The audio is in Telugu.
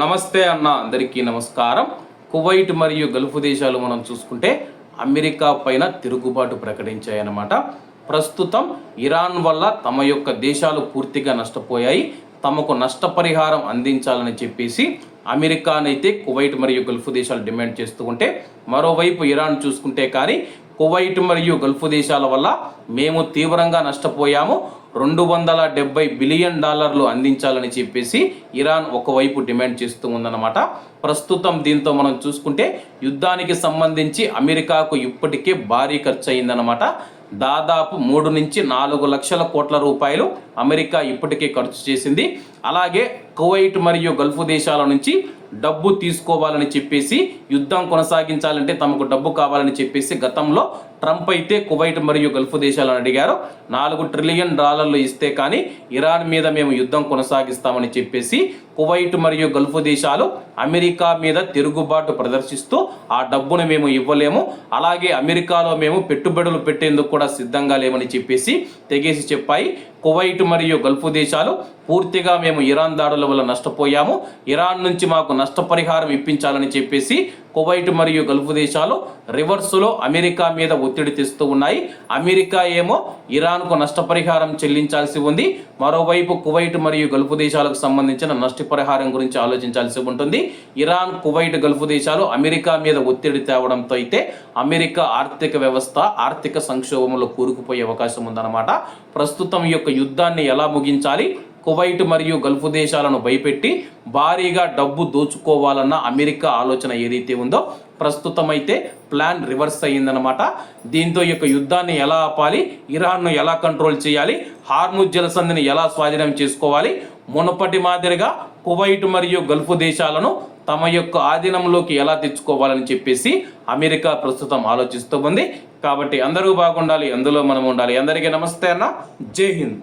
నమస్తే అన్న, అందరికీ నమస్కారం. కువైట్ మరియు గల్ఫ్ దేశాలు మనం చూసుకుంటే అమెరికా పైన తిరుగుబాటు ప్రకటించాయన్నమాట. ప్రస్తుతం ఇరాన్ వల్ల తమ యొక్క దేశాలు పూర్తిగా నష్టపోయాయి, తమకు నష్టపరిహారం అందించాలని చెప్పేసి అమెరికానైతే కువైట్ మరియు గల్ఫ్ దేశాలు డిమాండ్ చేస్తూ ఉంటే, మరోవైపు ఇరాన్ చూసుకుంటే కానీ కువైట్ మరియు గల్ఫ్ దేశాల వల్ల మేము తీవ్రంగా నష్టపోయాము, $270 బిలియన్ అందించాలని చెప్పేసి ఇరాన్ ఒకవైపు డిమాండ్ చేస్తూ ఉందన్నమాట. ప్రస్తుతం దీంతో మనం చూసుకుంటే యుద్ధానికి సంబంధించి అమెరికాకు ఇప్పటికే భారీ ఖర్చు అయిందన్నమాట. దాదాపు 3 నుంచి 4 లక్షల కోట్ల రూపాయలు అమెరికా ఇప్పటికే ఖర్చు చేసింది. అలాగే కువైట్ మరియు గల్ఫ్ దేశాల నుంచి డబ్బు తీసుకోవాలని చెప్పేసి, యుద్ధం కొనసాగించాలంటే తమకు డబ్బు కావాలని చెప్పేసి గతంలో ట్రంప్ అయితే కువైట్ మరియు గల్ఫ్ దేశాలను అడిగారు. $4 ట్రిలియన్ ఇస్తే కానీ ఇరాన్ మీద మేము యుద్ధం కొనసాగిస్తామని చెప్పేసి కువైట్ మరియు గల్ఫ్ దేశాలు అమెరికా మీద తిరుగుబాటు ప్రదర్శిస్తూ ఆ డబ్బును మేము ఇవ్వలేము, అలాగే అమెరికాలో మేము పెట్టుబడులు పెట్టేందుకు కూడా సిద్ధంగా లేమని చెప్పేసి తెగేసి చెప్పాయి. కువైట్ మరియు గల్ఫ్ దేశాలు పూర్తిగా మేము ఇరాన్ దాడుల వల్ల నష్టపోయాము, ఇరాన్ నుంచి మాకు నష్టపరిహారం ఇప్పించాలని చెప్పేసి కువైట్ మరియు గల్ఫ్ దేశాలు రివర్స్లో అమెరికా మీద ఒత్తిడి తెస్తూ ఉన్నాయి. అమెరికా ఏమో ఇరాన్కు నష్టపరిహారం చెల్లించాల్సి ఉంది, మరోవైపు కువైట్ మరియు గల్ఫ్ దేశాలకు సంబంధించిన నష్టపరిహారం గురించి ఆలోచించాల్సి ఉంటుంది. ఇరాన్, కువైట్, గల్ఫ్ దేశాలు అమెరికా మీద ఒత్తిడి తేవడంతో అయితే అమెరికా ఆర్థిక వ్యవస్థ ఆర్థిక సంక్షోభంలో కూరుకుపోయే అవకాశం ఉందన్నమాట. ప్రస్తుతం ఈ యొక్క యుద్ధాన్ని ఎలా ముగించాలి, కువైట్ మరియు గల్ఫ్ దేశాలను భయపెట్టి భారీగా డబ్బు దోచుకోవాలన్న అమెరికా ఆలోచన ఏదైతే ఉందో ప్రస్తుతం అయితే ప్లాన్ రివర్స్ అయ్యిందనమాట. దీంతో ఈ యొక్క యుద్ధాన్ని ఎలా ఆపాలి, ఇరాన్ను ఎలా కంట్రోల్ చేయాలి, హార్ముజ్ జలసంధిని ఎలా స్వాధీనం చేసుకోవాలి, మునుపటి మాదిరిగా కువైట్ మరియు గల్ఫ్ దేశాలను తమ యొక్క ఆధీనంలోకి ఎలా తెచ్చుకోవాలని చెప్పేసి అమెరికా ప్రస్తుతం ఆలోచిస్తూ ఉంది. కాబట్టి అందరూ బాగుండాలి, అందులో మనం ఉండాలి. అందరికీ నమస్తే అన్న, జై హింద్.